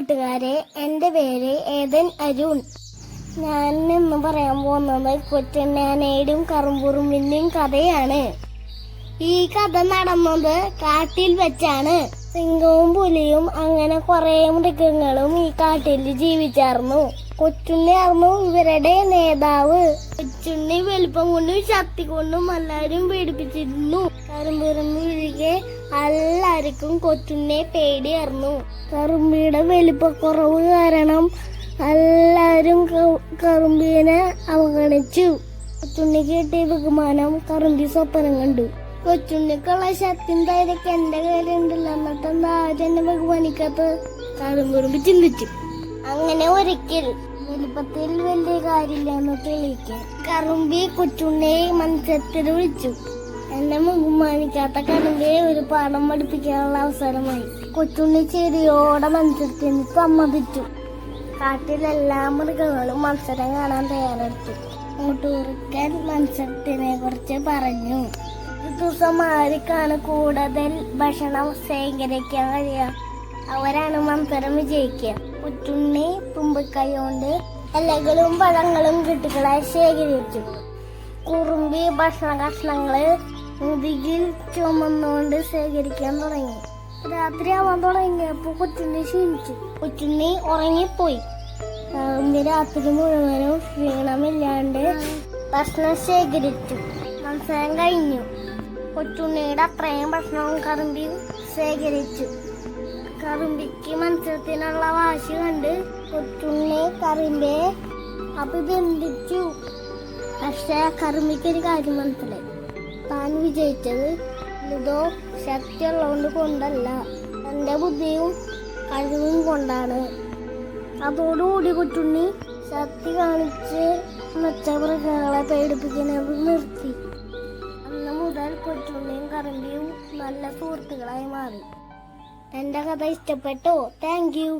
കൂട്ടുകാരെ, എൻ്റെ പേര് ഏതൻ അരുൺ. ഞാൻ ഇന്ന് പറയാൻ പോകുന്നത് കൊച്ചുണ്ണാനയുടെയും കറുമ്പുറുമ്പിന്റെയും കഥയാണ്. ഈ കഥ നടന്നത് കാട്ടിൽ വെച്ചാണ്. സിംഹവും പുലിയും അങ്ങനെ കുറെ മൃഗങ്ങളും ഈ കാട്ടിൽ ജീവിച്ചായിരുന്നു. കൊച്ചുണ്ണിയായിരുന്നു ഇവരുടെ നേതാവ്. കൊച്ചുണ്ണി വലുപ്പം കൊണ്ടും ശക്തി കൊണ്ടും എല്ലാരും പേടിപ്പിച്ചിരുന്നു. കറുമ്പുറുമ്പ് ഒഴികെ എല്ലാവർക്കും കൊച്ചുണ്ണിയെ പേടിയായിരുന്നു. കറുമ്പിയുടെ വലിപ്പക്കുറവ് കാരണം എല്ലാരും കറുമ്പിനെ അവഗണിച്ചു. കൊച്ചുണ്ണിക്ക് കിട്ടിയ ബഹുമാനം കറുമ്പി സ്വപ്നം കണ്ടു. കൊച്ചുണ്ണിക്കുള്ള ശക്തി ധൈര്യമൊക്കെ എന്റെ കയ്യിലുണ്ടല്ലോ, എന്നിട്ട് എന്താ ആരെന്നെ ബഹുമാനിക്കാത്ത കറുമ്പുറുമ്പ് ചിന്തിച്ചു. അങ്ങനെ ഒരിക്കൽ വലിപ്പത്തിൽ വലിയ കാര്യമില്ലെന്ന് തെളിയിക്കാൻ കറുമ്പി കൊച്ചുണ്ണിയെ മത്സരത്തിൽ വിളിച്ചു. എന്നെ ബഹുമാനിക്കാത്ത കറുമ്പിയെ ഒരു പാഠം പഠിപ്പിക്കാനുള്ള അവസരമായി. കൊച്ചുണ്ണി ചെറിയോടെ മത്സരത്തിന് സമ്മതിച്ചു. കാട്ടിലെല്ലാ മൃഗങ്ങളും മത്സരം കാണാൻ തയ്യാറെടുത്തു. കൂട്ടുകുറുക്കൻ മത്സരത്തിനെ കുറിച്ച് പറഞ്ഞു. ഒരു ദിവസം ആർക്കാണ് കൂടുതൽ ഭക്ഷണം ശേഖരിക്കാൻ കഴിയുക, അവരാണ് മത്സരം വിജയിക്കുക. കൊച്ചുണ്ണി തുമ്പിക്കൈ കൊണ്ട് ഇലകളും പഴങ്ങളും കെട്ടുകളായി ശേഖരിച്ചു. കുറുമ്പി ഭക്ഷണ കഷ്ണങ്ങള് മുതുകിൽ ചുമന്നുകൊണ്ട് ശേഖരിക്കാൻ തുടങ്ങി. രാത്രിയാവാൻ തുടങ്ങിയപ്പോ കൊച്ചുണ്ണി ക്ഷീണിച്ചു. കൊച്ചുണ്ണി ഉറങ്ങിപ്പോയി. കറുമ്പി രാത്രി മുഴുവനും ക്ഷീണമില്ലാണ്ട് ഭക്ഷണം ശേഖരിച്ചു. മത്സരം കഴിഞ്ഞു. കൊച്ചുണ്ണിയുടെ അത്രയും ഭക്ഷണവും കറുമ്പി ശേഖരിച്ചു. കറുമ്പിക്ക് മത്സരത്തിനുള്ള വാശി കണ്ട് കൊച്ചുണ്ണി കറുമ്പിയെ അഭിനന്ദിച്ചു. പക്ഷെ കറുമ്പിക്കൊരു കാര്യം മനസ്സിലായി. താൻ വിജയിച്ചത് ഇതോ ശക്തിയുള്ളതുകൊണ്ട് കൊണ്ടല്ല, തന്റെ ബുദ്ധിയും കഴിവും കൊണ്ടാണ്. അതോടുകൂടി കൊച്ചുണ്ണി ശക്തി കാണിച്ച് മറ്റ മൃഗങ്ങളെ പേടിപ്പിക്കുന്നത് നിർത്തി. അന്ന് മുതൽ കൊച്ചുണ്ണിയും കറുമ്പിയും നല്ല സുഹൃത്തുക്കളായി മാറി. എന്റെ കഥ ഇഷ്ടപ്പെട്ടോ? Thank you.